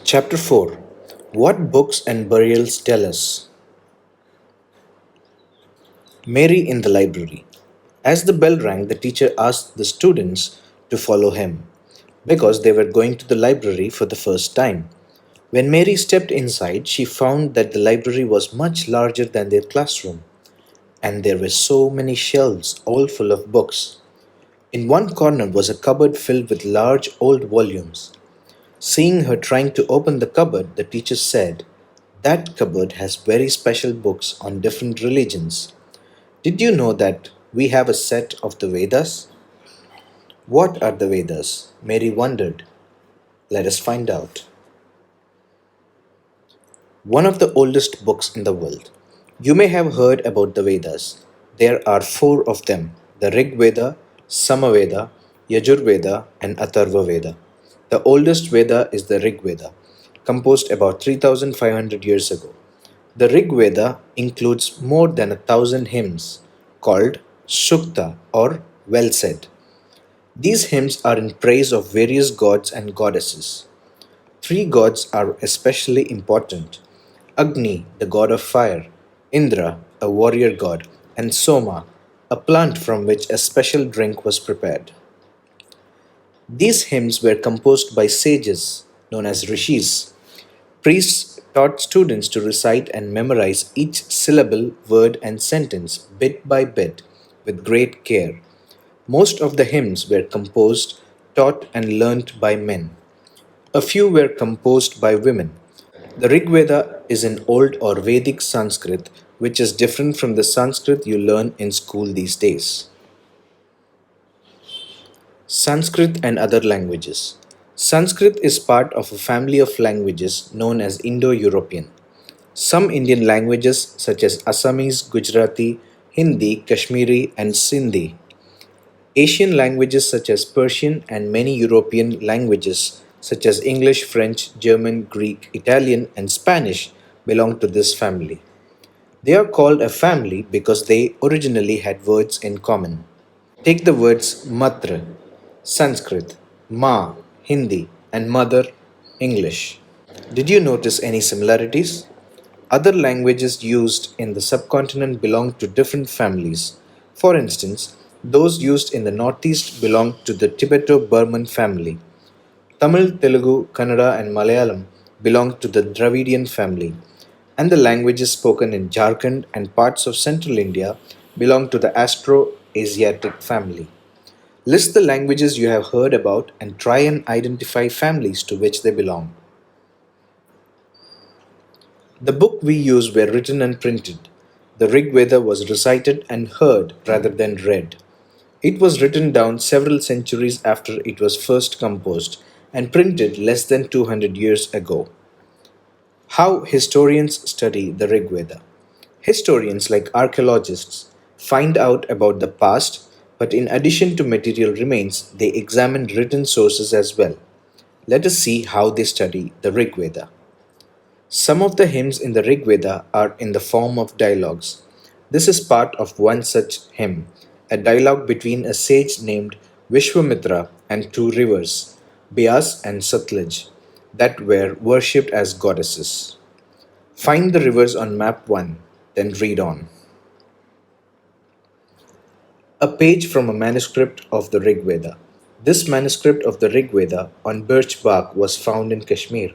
Chapter 4. What Books and Burials Tell Us. Mary in the Library. As the bell rang, the teacher asked the students to follow him because they were going to the library for the first time. When Mary stepped inside, she found that the library was much larger than their classroom, and there were so many shelves, all full of books. In one corner was a cupboard filled with large old volumes. Seeing her trying to open the cupboard, the teacher said, "That cupboard has very special books on different religions. Did you know that we have a set of the Vedas?" What are the Vedas? Mary wondered. Let us find out. One of the oldest books in the world. You may have heard about the Vedas. There are four of them: the Rigveda, Samaveda, Yajurveda, and Atharva Veda. The oldest Veda is the Rigveda, composed about 3500 years ago. The Rigveda includes more than 1,000 hymns called Sukta or well said. These hymns are in praise of various gods and goddesses. Three gods are especially important: Agni, the god of fire, Indra, a warrior god, and Soma, a plant from which a special drink was prepared. These hymns were composed by sages known as rishis. Priests taught students to recite and memorize each syllable, word, and sentence bit by bit with great care. Most of the hymns were composed, taught, and learnt by men. A few were composed by women. The Rig Veda is in Old or Vedic Sanskrit, which is different from the Sanskrit you learn in school these days. Sanskrit and other languages. Sanskrit is part of a family of languages known as Indo European. Some Indian languages, such as Assamese, Gujarati, Hindi, Kashmiri, and Sindhi. Asian languages, such as Persian, and many European languages, such as English, French, German, Greek, Italian, and Spanish, belong to this family. They are called a family because they originally had words in common. Take the words Matra, Sanskrit, Ma, Hindi, and Mother, English. Did you notice any similarities? Other languages used in the subcontinent belong to different families. For instance, those used in the northeast belong to the Tibeto Burman family. Tamil, Telugu, Kannada, and Malayalam belong to the Dravidian family, and the languages spoken in Jharkhand and parts of central India belong to the Austro-Asiatic family. List the languages you have heard about and try and identify families to which they belong. The book we use were written and printed. The Rig Veda was recited and heard rather than read. It was written down several centuries after it was first composed and printed less than 200 years ago. How historians study the Rig Veda. Historians, like archaeologists, find out about the past, but in addition to material remains, they examine written sources as well. Let us see how they study the Rig Veda. Some of the hymns in the Rig Veda are in the form of dialogues. This is part of one such hymn, a dialogue between a sage named Vishwamitra and two rivers, Beas and Satluj, that were worshipped as goddesses. Find the rivers on map 1, then read on. A page from a manuscript of the Rig Veda. This manuscript of the Rig Veda on birch bark was found in Kashmir.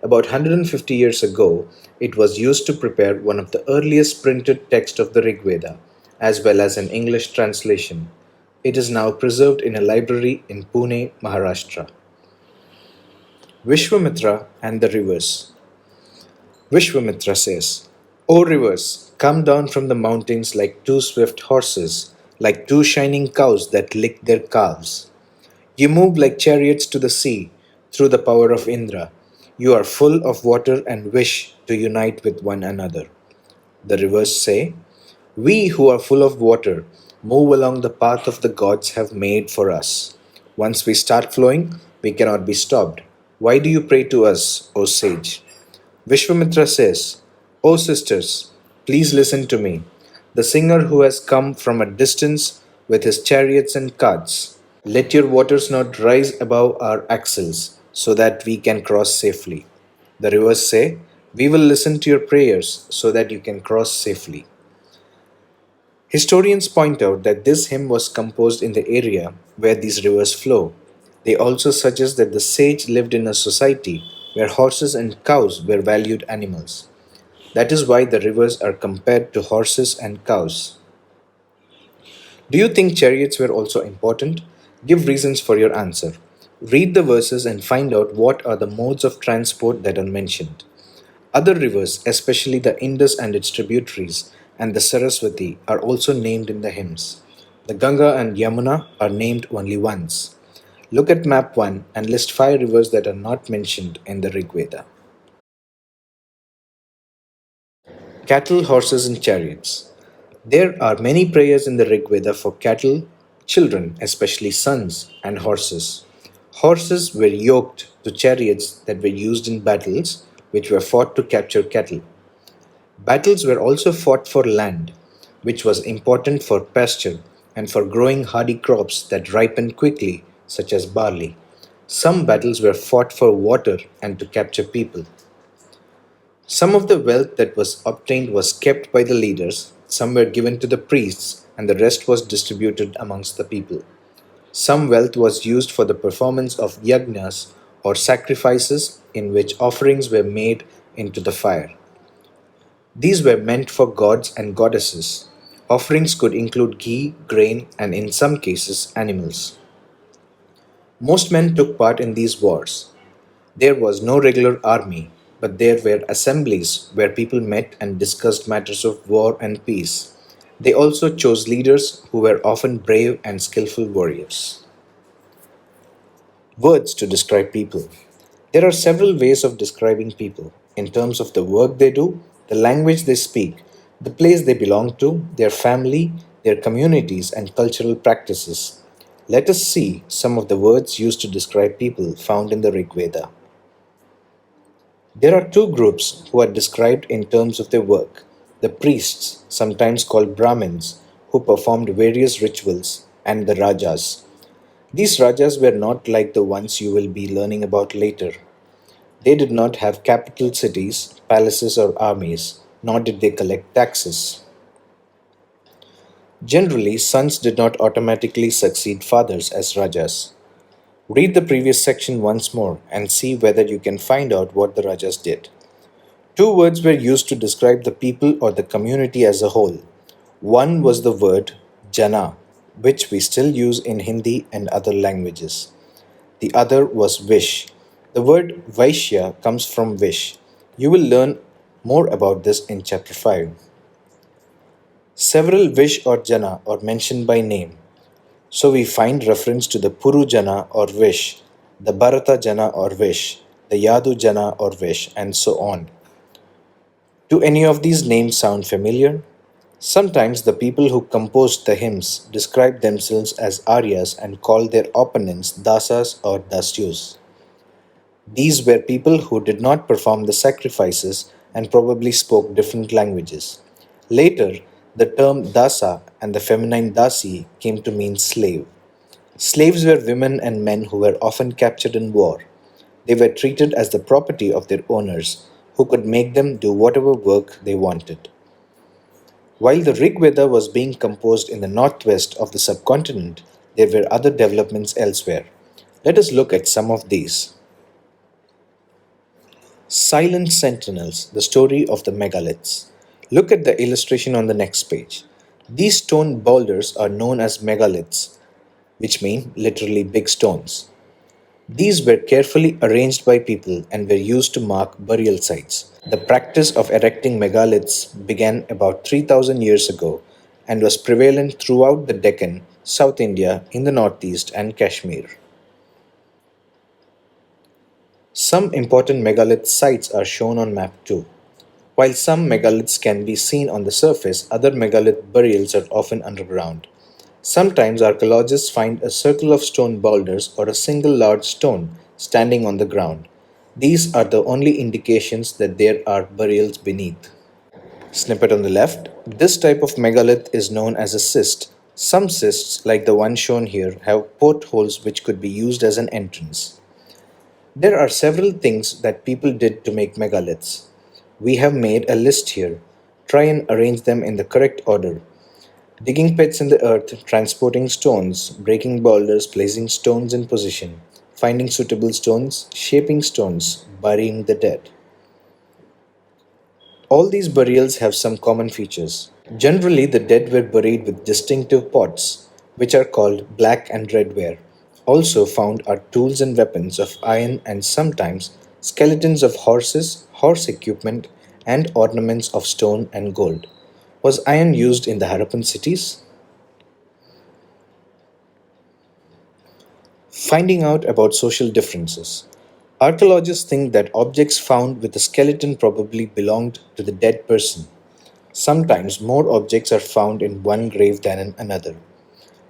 About 150 years ago, it was used to prepare one of the earliest printed texts of the Rig Veda, as well as an English translation. It is now preserved in a library in Pune, Maharashtra. Vishwamitra and the Rivers. Vishwamitra says, "O rivers, come down from the mountains like two swift horses, like two shining cows that lick their calves. You move like chariots to the sea, through the power of Indra. You are full of water and wish to unite with one another." The rivers say, "We who are full of water move along the path of the gods have made for us. Once we start flowing, we cannot be stopped. Why do you pray to us, O sage?" Vishwamitra says, "O sisters, please listen to me, the singer who has come from a distance with his chariots and carts. Let your waters not rise above our axles, so that we can cross safely. The rivers say, "We will listen to your prayers so that you can cross safely." Historians point out that this hymn was composed in the area where these rivers flow. They also suggest that the sage lived in a society where horses and cows were valued animals. That is why the rivers are compared to horses and cows. Do you think chariots were also important? Give reasons for your answer. Read the verses and find out what are the modes of transport that are mentioned. Other rivers, especially the Indus and its tributaries, and the Saraswati, are also named in the hymns. The Ganga and Yamuna are named only once. Look at map 1 and list 5 rivers that are not mentioned in the Rigveda. Cattle, horses, and chariots. There are many prayers in the Rigveda for cattle, children, especially sons, and horses. Horses were yoked to chariots that were used in battles, which were fought to capture cattle. Battles were also fought for land, which was important for pasture and for growing hardy crops that ripened quickly, such as barley. Some battles were fought for water and to capture people. Some of the wealth that was obtained was kept by the leaders, some were given to the priests, and the rest was distributed amongst the people. Some wealth was used for the performance of yagnas or sacrifices in which offerings were made into the fire. These were meant for gods and goddesses. Offerings could include ghee, grain, and in some cases, animals. Most men took part in these wars. There was no regular army, but there were assemblies where people met and discussed matters of war and peace. They also chose leaders who were often brave and skillful warriors. Words to describe people. There are several ways of describing people in terms of the work they do, the language they speak, the place they belong to, their family, their communities, and cultural practices. Let us see some of the words used to describe people found in the Rig Veda. There are two groups who are described in terms of their work: the priests, sometimes called Brahmins, who performed various rituals, and the Rajas. These Rajas were not like the ones you will be learning about later. They did not have capital cities, palaces, or armies, nor did they collect taxes. Generally, sons did not automatically succeed fathers as Rajas. Read the previous section once more and see whether you can find out what the Rajas did. Two words were used to describe the people or the community as a whole. One was the word Jana, which we still use in Hindi and other languages. The other was Vish. The word Vaishya comes from Vish. You will learn more about this in chapter 5. Several Vish or Jana are mentioned by name. So we find reference to the Puru Jana or Vish, the Bharata Jana or Vish, the Yadu Jana or Vish, and so on. Do any of these names sound familiar? Sometimes the people who composed the hymns described themselves as Aryas and called their opponents Dasas or Dasyus. These were people who did not perform the sacrifices and probably spoke different languages. Later, the term dasa and the feminine dasi came to mean slave. Slaves were women and men who were often captured in war. They were treated as the property of their owners, who could make them do whatever work they wanted. While the Rig Veda was being composed in the northwest of the subcontinent, there were other developments elsewhere. Let us look at some of these. Silent Sentinels, the story of the Megaliths. Look at the illustration on the next page. These stone boulders are known as megaliths, which mean literally big stones. These were carefully arranged by people and were used to mark burial sites. The practice of erecting megaliths began about 3000 years ago and was prevalent throughout the Deccan, South India, in the northeast, and Kashmir. Some important megalith sites are shown on map 2. While some megaliths can be seen on the surface, other megalith burials are often underground. Sometimes archaeologists find a circle of stone boulders or a single large stone standing on the ground. These are the only indications that there are burials beneath. Snippet on the left. This type of megalith is known as a cyst. Some cysts, like the one shown here, have portholes which could be used as an entrance. There are several things that people did to make megaliths. We have made a list here. Try and arrange them in the correct order. Digging pits in the earth, transporting stones, breaking boulders, placing stones in position, finding suitable stones, shaping stones, burying the dead. All these burials have some common features. Generally, the dead were buried with distinctive pots, which are called black and red ware. Also found are tools and weapons of iron and sometimes skeletons of horses, horse equipment, and ornaments of stone and gold. Was iron used in the Harappan cities? Finding out about social differences. Archaeologists think that objects found with a skeleton probably belonged to the dead person. Sometimes more objects are found in one grave than in another.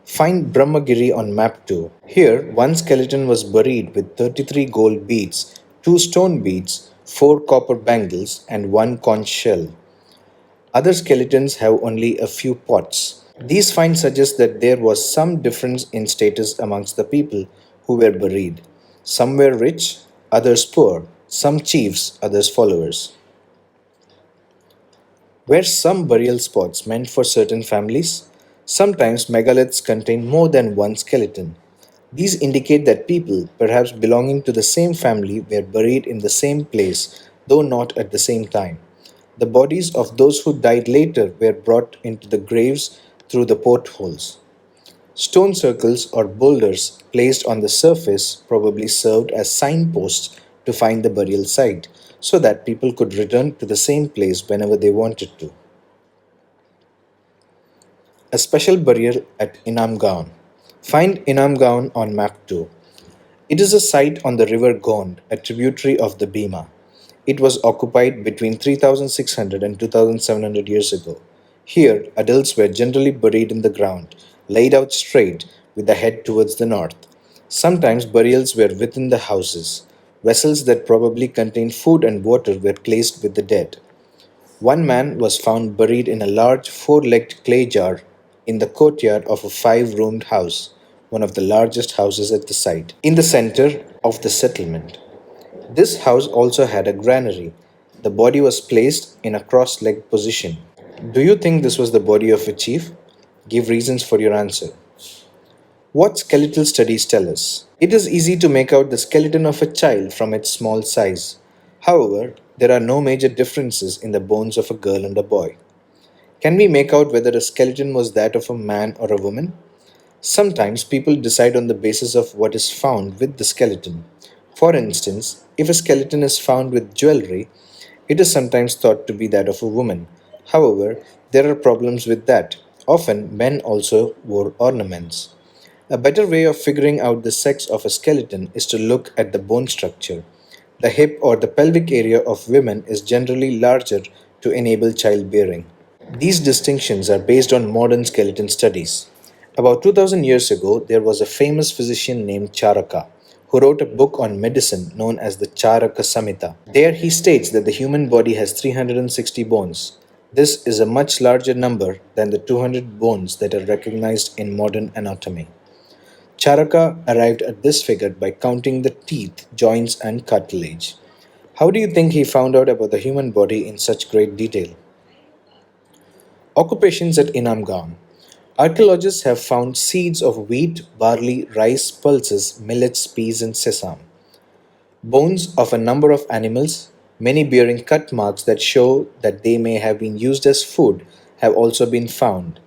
Find Brahmagiri on map 2. Here, one skeleton was buried with 33 gold beads, 2 stone beads, 4 copper bangles, and 1 conch shell. Other skeletons have only a few pots. These finds suggest that there was some difference in status amongst the people who were buried. Some were rich, others poor, some chiefs, others followers. Were some burial spots meant for certain families? Sometimes megaliths contain more than one skeleton. These indicate that people, perhaps belonging to the same family, were buried in the same place, though not at the same time. The bodies of those who died later were brought into the graves through the portholes. Stone circles or boulders placed on the surface probably served as signposts to find the burial site, so that people could return to the same place whenever they wanted to. A special burial at Inamgaon. Find Inamgaon on map 2. It is a site on the river Gond, a tributary of the Bhima. It was occupied between 3600 and 2700 years ago. Here, adults were generally buried in the ground, laid out straight with the head towards the north. Sometimes burials were within the houses. Vessels that probably contained food and water were placed with the dead. One man was found buried in a large 4 legged clay jar in the courtyard of a 5 roomed house, one of the largest houses at the site, in the center of the settlement. This house also had a granary. The body was placed in a cross legged position. Do you think this was the body of a chief? Give reasons for your answer. What skeletal studies tell us? It is easy to make out the skeleton of a child from its small size. However, there are no major differences in the bones of a girl and a boy. Can we make out whether a skeleton was that of a man or a woman? Sometimes people decide on the basis of what is found with the skeleton. For instance, if a skeleton is found with jewelry, it is sometimes thought to be that of a woman. However, there are problems with that. Often, men also wore ornaments. A better way of figuring out the sex of a skeleton is to look at the bone structure. The hip or the pelvic area of women is generally larger to enable childbearing. These distinctions are based on modern skeleton studies. About 2000 years ago, there was a famous physician named Charaka who wrote a book on medicine known as the Charaka Samhita. There he states that the human body has 360 bones. This is a much larger number than the 200 bones that are recognized in modern anatomy. Charaka arrived at this figure by counting the teeth, joints, and cartilage. How do you think he found out about the human body in such great detail? Occupations at Inamgaon. Archaeologists have found seeds of wheat, barley, rice, pulses, millets, peas, and sesame. Bones of a number of animals, many bearing cut marks that show that they may have been used as food, have also been found.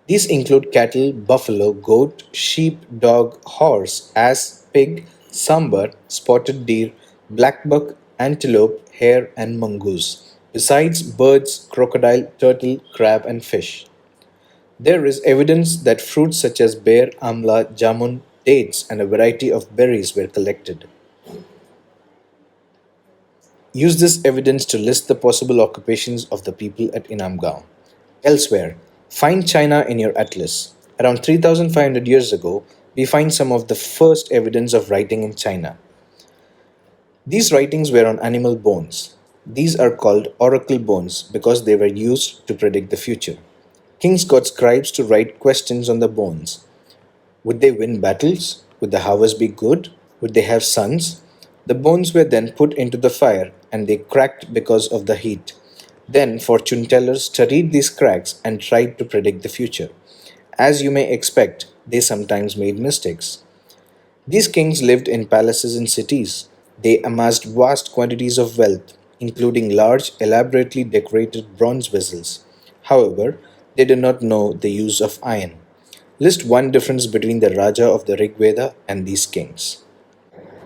These include cattle, buffalo, goat, sheep, dog, horse, ass, pig, sambar, spotted deer, blackbuck, antelope, hare, and mongoose, besides birds, crocodile, turtle, crab, and fish. There is evidence that fruits such as bear, amla, jamun, dates, and a variety of berries were collected. Use this evidence to list the possible occupations of the people at Inamgaon. Elsewhere, find China in your atlas. Around 3500 years ago, we find some of the first evidence of writing in China. These writings were on animal bones. These are called oracle bones because they were used to predict the future. Kings got scribes to write questions on the bones. Would they win battles? Would the harvest be good? Would they have sons? The bones were then put into the fire and they cracked because of the heat. Then fortune tellers studied these cracks and tried to predict the future. As you may expect, they sometimes made mistakes. These kings lived in palaces and cities. They amassed vast quantities of wealth, including large, elaborately decorated bronze vessels. However, they did not know the use of iron. List one difference between the Raja of the Rigveda and these kings.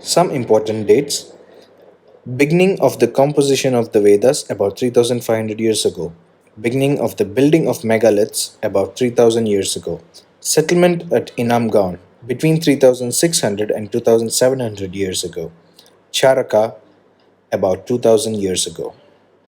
Some important dates: beginning of the composition of the Vedas about 3500 years ago, beginning of the building of megaliths about 3000 years ago, settlement at Inamgaon between 3600 and 2700 years ago, Charaka about 2000 years ago.